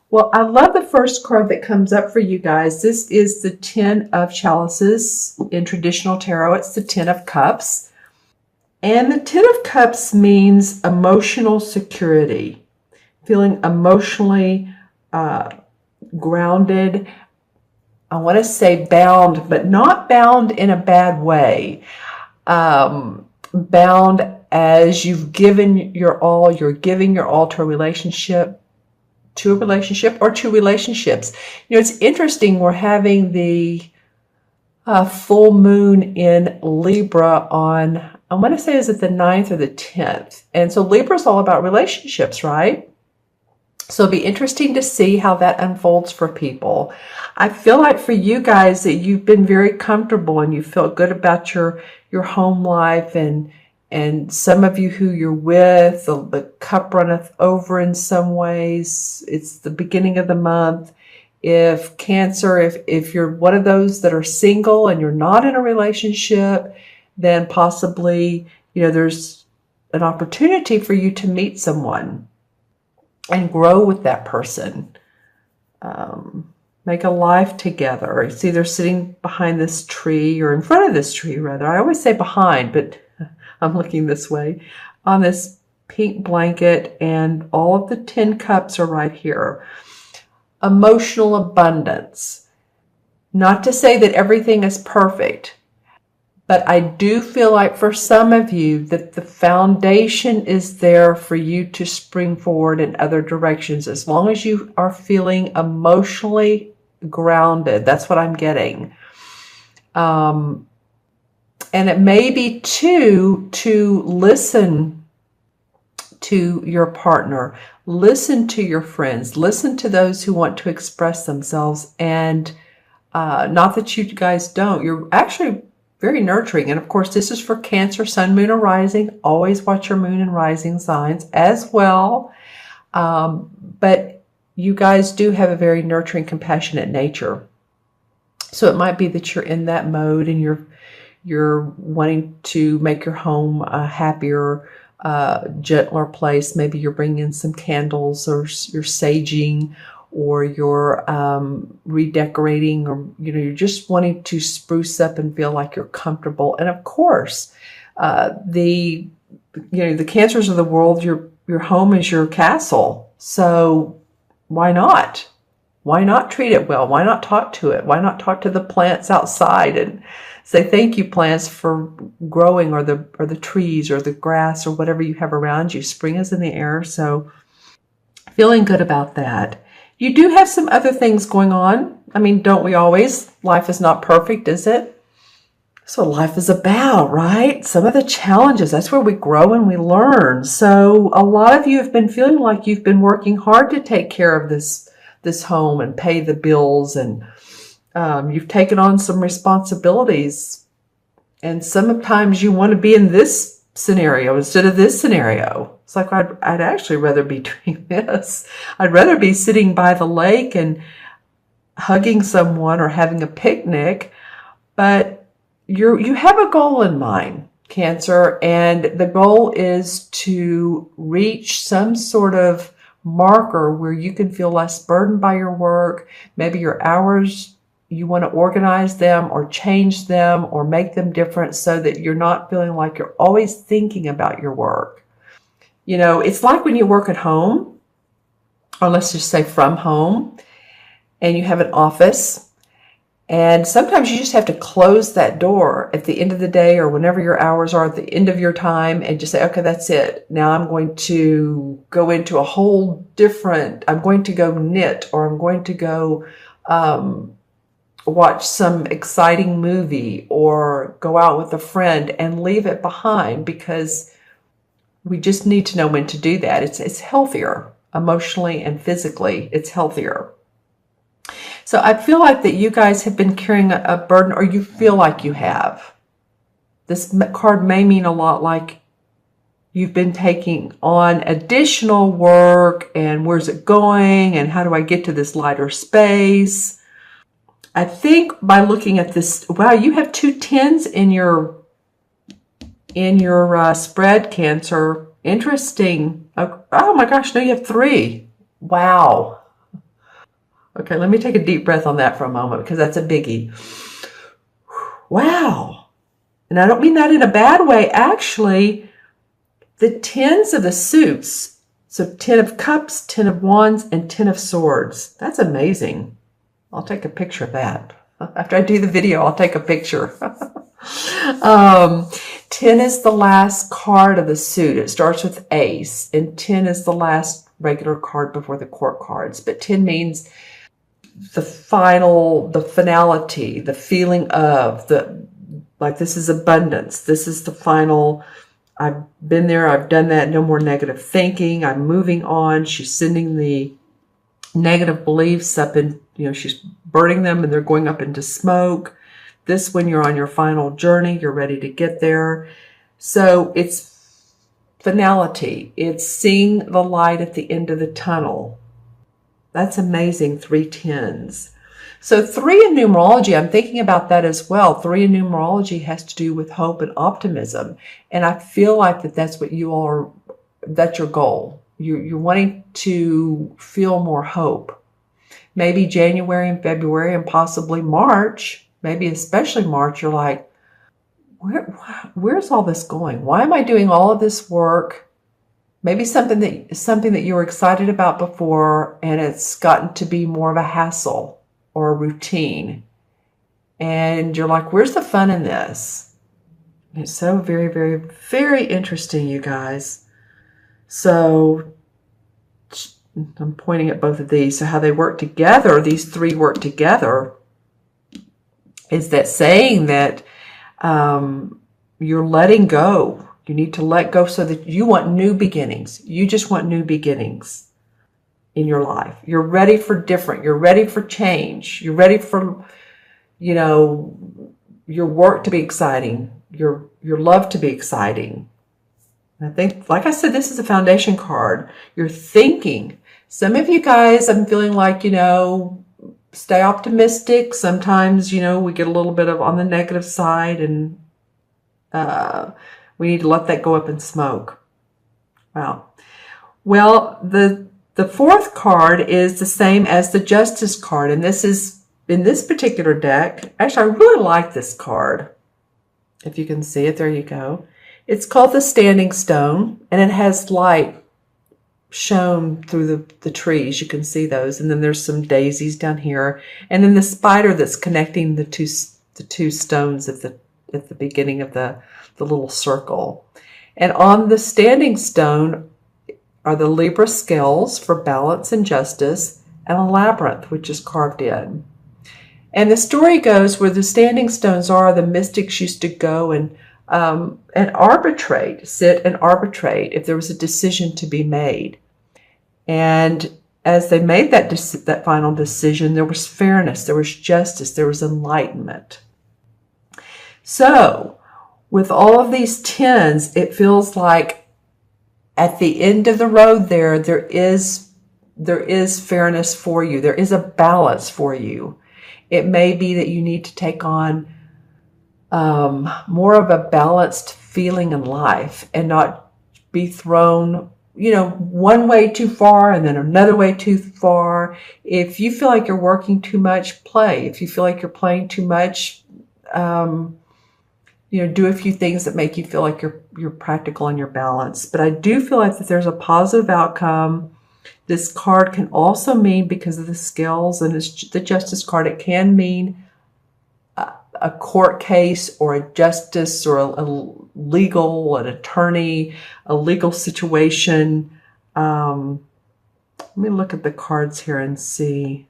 Well, I love the first card that comes up for you guys. This is the Ten of Chalices. In traditional tarot, it's the Ten of Cups. And the Ten of Cups means emotional security, feeling emotionally grounded. I want to say bound, but not bound in a bad way. Bound as you've given your all, you're giving your all to a relationship or two relationships. It's interesting. We're having the full moon in Libra on, I want to say, is it the 9th or the 10th? And so Libra is all about relationships, right? So it'll be interesting to see how that unfolds for people. I feel like for you guys that you've been very comfortable and you feel good about your home life, and some of you who you're with, the cup runneth over in some ways. It's the beginning of the month. If Cancer, if you're one of those that are single and you're not in a relationship, then possibly, there's an opportunity for you to meet someone and grow with that person. Make a life together. It's either sitting behind this tree or in front of this tree, rather. I always say behind, but I'm looking this way, on this pink blanket, and all of the 10 cups are right here. Emotional abundance. Not to say that everything is perfect, but I do feel like for some of you that the foundation is there for you to spring forward in other directions, as long as you are feeling emotionally grounded. That's what I'm getting. And it may be to listen to your partner, listen to your friends, listen to those who want to express themselves. And not that you guys don't. You're actually very nurturing. And of course, this is for Cancer, Sun, Moon, or Rising. Always watch your Moon and Rising signs as well. But you guys do have a very nurturing, compassionate nature. So it might be that you're in that mode and you're wanting to make your home a happier, gentler place. Maybe you're bringing in some candles, or you're saging, or you're redecorating, or you're just wanting to spruce up and feel like you're comfortable. And of course, the Cancers of the world, your home is your castle. So why not? Why not treat it well? Why not talk to it? Why not talk to the plants outside and say thank you, plants, for growing, or the trees or the grass or whatever you have around you. Spring is in the air, so feeling good about that. You do have some other things going on. I mean, don't we always? Life is not perfect, is it? That's what life is about, right? Some of the challenges, that's where we grow and we learn. So a lot of you have been feeling like you've been working hard to take care of this home and pay the bills, and you've taken on some responsibilities. And sometimes you want to be in this scenario instead of this scenario. It's like, I'd actually rather be doing this. I'd rather be sitting by the lake and hugging someone or having a picnic. But you have a goal in mind, Cancer, and the goal is to reach some sort of marker where you can feel less burdened by your work. Maybe your hours, you want to organize them or change them or make them different so that you're not feeling like you're always thinking about your work. It's like when you work at home, or let's just say from home, and you have an office. And sometimes you just have to close that door at the end of the day, or whenever your hours are at the end of your time, and just say, okay, that's it. Now I'm going to go into a whole different, I'm going to go knit, or I'm going to go watch some exciting movie, or go out with a friend, and leave it behind, because we just need to know when to do that. It's healthier emotionally and physically. It's healthier. So I feel like that you guys have been carrying a burden, or you feel like you have. This card may mean a lot like you've been taking on additional work, and where's it going, and how do I get to this lighter space? I think by looking at this, wow, you have 2 tens in your spread, Cancer. Interesting. Oh my gosh, no, you have 3. Wow. Okay, let me take a deep breath on that for a moment because that's a biggie. Wow. And I don't mean that in a bad way. Actually, the tens of the suits, so 10 of cups, 10 of wands, and 10 of swords. That's amazing. I'll take a picture of that. After I do the video, I'll take a picture. 10 is the last card of the suit. It starts with ace, and 10 is the last regular card before the court cards. But 10 means the finality, the feeling of, like this is abundance. This is the final, I've been there, I've done that, no more negative thinking, I'm moving on. She's sending the negative beliefs up in, she's burning them and they're going up into smoke. This, when you're on your final journey, you're ready to get there. So it's finality. It's seeing the light at the end of the tunnel. That's amazing, 3 tens. So 3 in numerology, I'm thinking about that as well. 3 in numerology has to do with hope and optimism. And I feel like that's what you all are, that's your goal. You're wanting to feel more hope. Maybe January and February and possibly March, maybe especially March, you're like, where's all this going? Why am I doing all of this work? Maybe something that you were excited about before, and it's gotten to be more of a hassle or a routine. And you're like, where's the fun in this? And it's so very, very, very interesting, you guys. So I'm pointing at both of these. So how they work together, these 3 work together, is that saying that you're letting go. You need to let go so that you want new beginnings. You just want new beginnings in your life. You're ready for different. You're ready for change. You're ready for, your work to be exciting, your love to be exciting. And I think, like I said, this is a foundation card. You're thinking. Some of you guys, I'm feeling like, stay optimistic. Sometimes, we get a little bit of on the negative side, and we need to let that go up in smoke. Wow. Well, the 4th card is the same as the Justice card, and this is in this particular deck. Actually, I really like this card. If you can see it, there you go. It's called the Standing Stone, and it has light shown through the trees. You can see those, and then there's some daisies down here, and then the spider that's connecting the two stones at the beginning of the little circle. And on the Standing Stone are the Libra scales for balance and justice, and a labyrinth, which is carved in. And the story goes, where the standing stones are, the mystics used to go and arbitrate, sit and arbitrate if there was a decision to be made. And as they made that final decision, there was fairness, there was justice, there was enlightenment. So with all of these 10s, it feels like at the end of the road there is fairness for you. There is a balance for you. It may be that you need to take on more of a balanced feeling in life and not be thrown, one way too far and then another way too far. If you feel like you're working too much, play. If you feel like you're playing too much, do a few things that make you feel like you're practical and you're balanced. But I do feel like that there's a positive outcome. This card can also mean, because of the scales and it's the Justice card, it can mean a court case or a justice or an attorney, a legal situation. Let me look at the cards here and see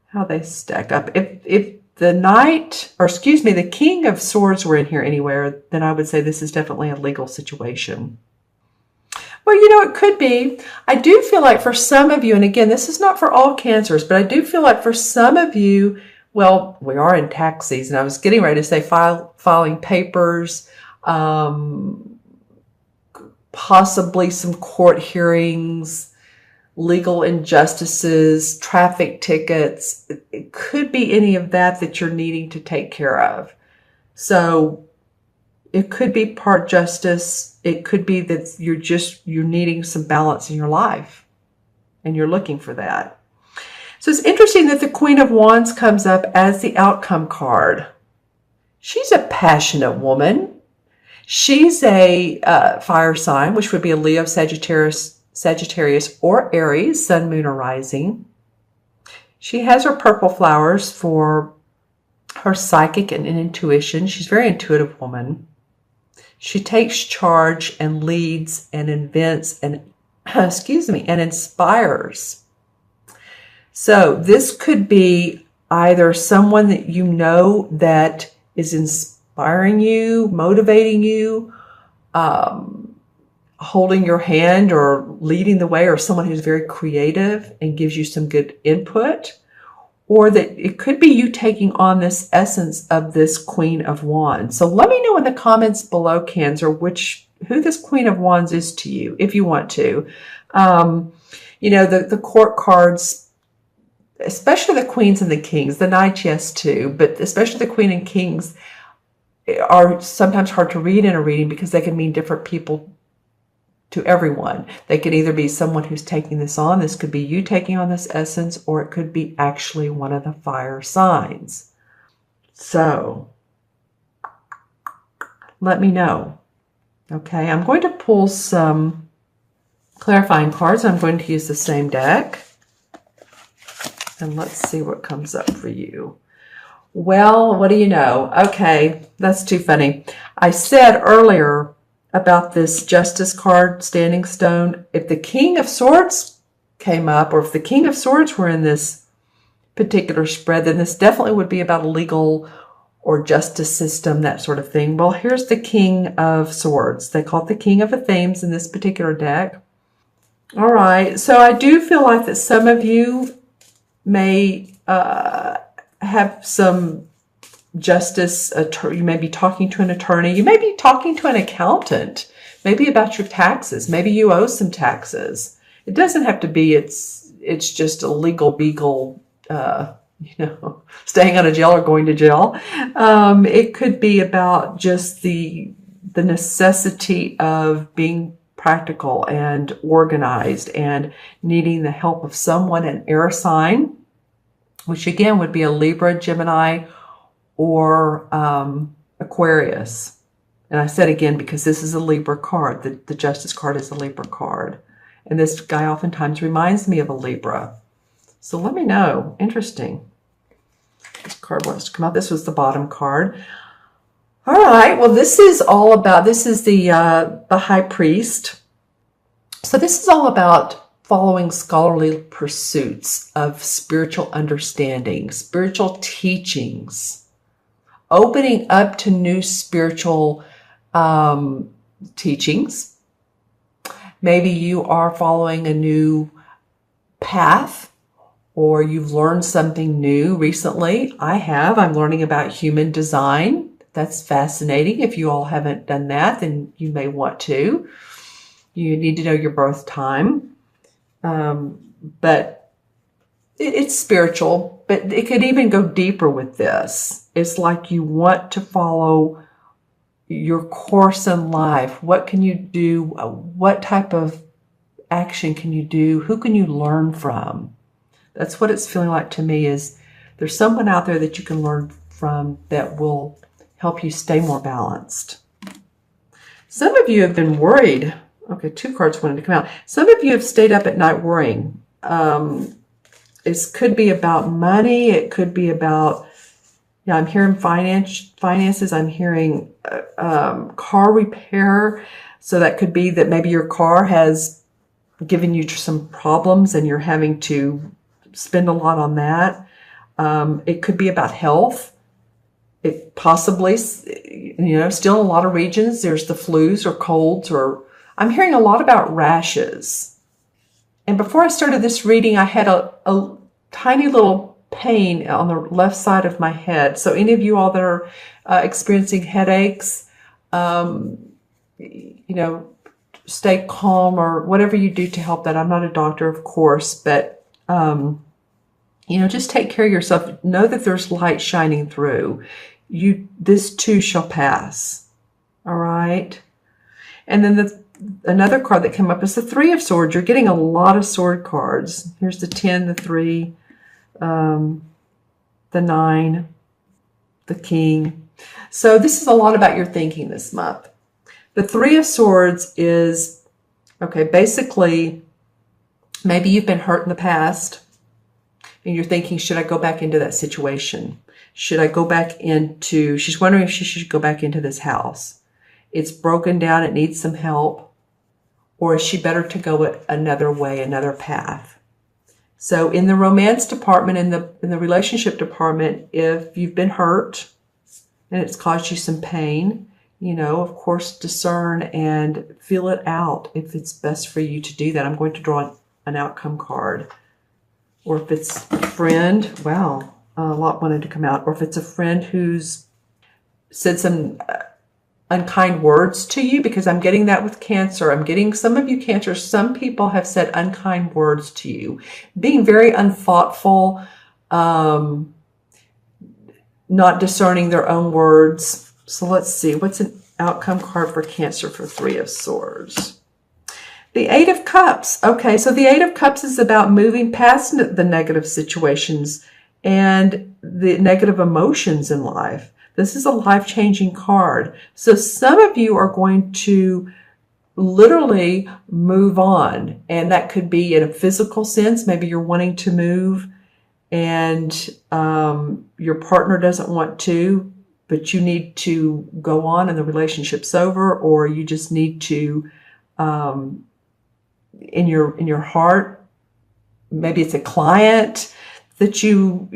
how they stack up. If the the King of Swords were in here anywhere, then I would say this is definitely a legal situation. Well, it could be. I do feel like for some of you, and again, this is not for all cancers, but I do feel like for some of you, well, we are in tax season. I was getting ready to say filing papers, possibly some court hearings, legal injustices, traffic tickets. It could be any of that you're needing to take care of. So it could be part justice. It could be that you're needing some balance in your life and you're looking for that. So it's interesting that the Queen of Wands comes up as the outcome card. She's a passionate woman. She's a fire sign, which would be a Leo, Sagittarius, or Aries, sun, moon, or rising. She has her purple flowers for her psychic and intuition. She's a very intuitive woman. She takes charge and leads and invents and, and inspires. So this could be either someone that you know that is inspiring you, motivating you, holding your hand or leading the way, or someone who's very creative and gives you some good input, or that it could be you taking on this essence of this Queen of Wands. So let me know in the comments below, Cancer, who this Queen of Wands is to you, if you want to. The court cards, especially the Queens and the Kings, the Knights, yes, too, but especially the Queen and Kings are sometimes hard to read in a reading because they can mean different people to everyone. They could either be someone who's taking this on. This could be you taking on this essence, or it could be actually one of the fire signs. So let me know. Okay, I'm going to pull some clarifying cards. I'm going to use the same deck. And let's see what comes up for you. Well, what do you know? Okay, that's too funny. I said earlier about this Justice card, Standing Stone. If the King of Swords came up, or if the King of Swords were in this particular spread, then this definitely would be about a legal or justice system, that sort of thing. Well, here's the King of Swords. They call it the King of Athenes in this particular deck. All right, so I do feel like that some of you may have some justice. You may be talking to an attorney. You may be talking to an accountant, maybe about your taxes. Maybe you owe some taxes. It doesn't have to be, it's just a legal beagle, staying out of jail or going to jail. It could be about just the necessity of being practical and organized and needing the help of someone, an air sign, which again would be a Libra, Gemini, or Aquarius. And I said again because this is a Libra card. The Justice card is a Libra card. And this guy oftentimes reminds me of a Libra. So let me know. Interesting. This card wants to come out. This was the bottom card. All right. Well, this is the High Priest. So this is all about following scholarly pursuits of spiritual understanding, spiritual teachings, opening up to new spiritual teachings. Maybe you are following a new path, or you've learned something new recently. I have. I'm learning about human design. That's fascinating. If you all haven't done that, then you may want to. You need to know your birth time. But it's spiritual, but it could even go deeper with this. It's like you want to follow your course in life. What can you do? What type of action can you do? Who can you learn from? That's what it's feeling like to me, is there's someone out there that you can learn from that will help you stay more balanced. Some of you have been worried. Okay, two cards wanted to come out. Some of you have stayed up at night worrying. It could be about money. It could be about, I'm hearing finances. I'm hearing car repair. So that could be that maybe your car has given you some problems and you're having to spend a lot on that. It could be about health. It possibly, still in a lot of regions, there's the flus or colds, or I'm hearing a lot about rashes. And before I started this reading, I had a tiny little pain on the left side of my head. So any of you all that are experiencing headaches, stay calm, or whatever you do to help that. I'm not a doctor, of course, but, just take care of yourself. Know that there's light shining through. This too shall pass. All right. And then another card that came up is the Three of Swords. You're getting a lot of sword cards. Here's the 10, the 3, the 9, the King. So this is a lot about your thinking this month. The 3 of Swords is, okay, basically, maybe you've been hurt in the past and you're thinking, should I go back into that situation? Should I go back into, she's wondering if she should go back into this house. It's broken down, it needs some help. Or is she better to go another way, another path? So in the romance department, in the relationship department, if you've been hurt and it's caused you some pain, you know, of course, discern and feel it out if it's best for you to do that. I'm going to draw an outcome card. Or if it's a friend, wow, a lot wanted to come out. Or if it's a friend who's said some unkind words to you, because I'm getting that with Cancer. I'm getting some of you Cancer. Some people have said unkind words to you, being very unthoughtful, not discerning their own words. So let's see, what's an outcome card for Cancer for 3 of Swords? The 8 of Cups. Okay, so the 8 of Cups is about moving past the negative situations and the negative emotions in life. This is a life-changing card. So some of you are going to literally move on, and that could be in a physical sense. Maybe you're wanting to move and your partner doesn't want to, but you need to go on and the relationship's over, or you just need to, in your heart, maybe it's a client that you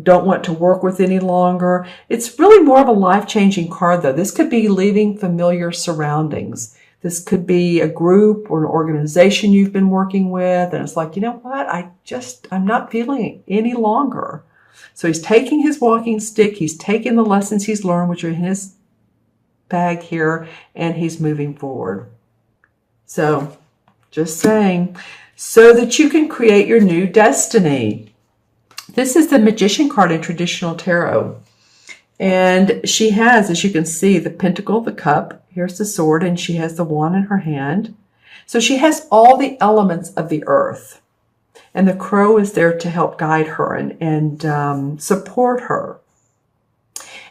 don't want to work with any longer. It's really more of a life-changing card, though. This could be leaving familiar surroundings. This could be a group or an organization you've been working with, and it's like, you know what? I'm not feeling it any longer. So he's taking his walking stick, he's taking the lessons he's learned, which are in his bag here, and he's moving forward. So, just saying, so that you can create your new destiny. This is the Magician card in traditional tarot. And she has, as you can see, the Pentacle, the Cup. Here's the Sword, and she has the Wand in her hand. So she has all the elements of the earth. And the Crow is there to help guide her and support her.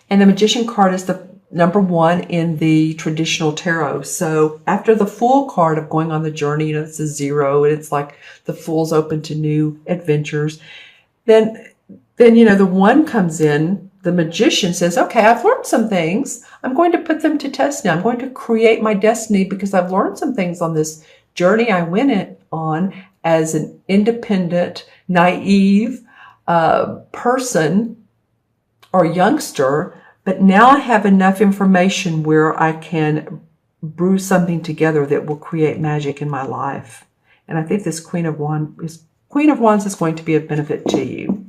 And the Magician card is the number 1 in the traditional tarot. So after the Fool card of going on the journey, it's a 0, and it's like the Fool's open to new adventures. Then the 1 comes in, the Magician says, okay, I've learned some things. I'm going to put them to test now. I'm going to create my destiny because I've learned some things on this journey I went on as an independent, naive person or youngster. But now I have enough information where I can brew something together that will create magic in my life. And I think this Queen of Wands is going to be of benefit to you.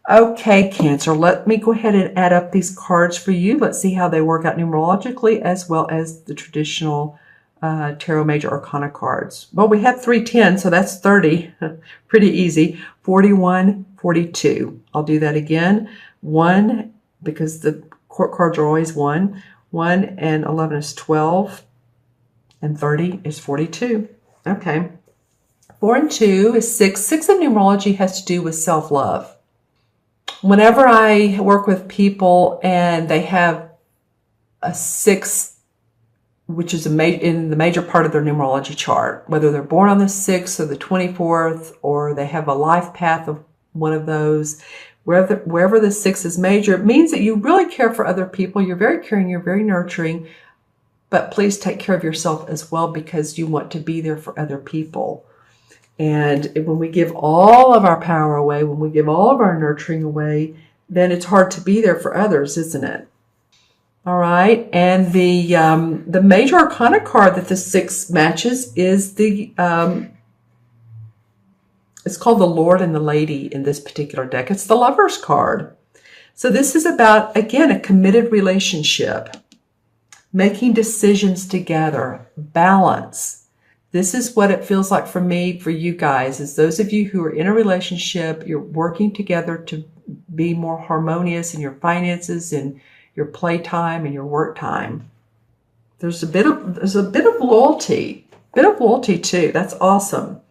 Okay, Cancer, let me go ahead and add up these cards for you. Let's see how they work out numerologically as well as the traditional Tarot Major Arcana cards. Well, we have 310, so that's 30. Pretty easy. 41, 42. I'll do that again. 1, because the court cards are always 1. 1 and 11 is 12. And 30 is 42. Okay. 4 and 2 is 6. 6 in numerology has to do with self-love. Whenever I work with people and they have a 6, which is in the major part of their numerology chart, whether they're born on the 6th or the 24th, or they have a life path of one of those, wherever the 6 is major, it means that you really care for other people. You're very caring, you're very nurturing, but please take care of yourself as well because you want to be there for other people. And when we give all of our power away, when we give all of our nurturing away, then it's hard to be there for others, isn't it? All right. And the major arcana card that the 6 matches is it's called the Lord and the Lady in this particular deck. It's the Lover's card. So this is about, again, a committed relationship, making decisions together, balance. This is what it feels like for me, for you guys, is those of you who are in a relationship, you're working together to be more harmonious in your finances and your playtime and your work time. There's a bit of loyalty too. That's awesome.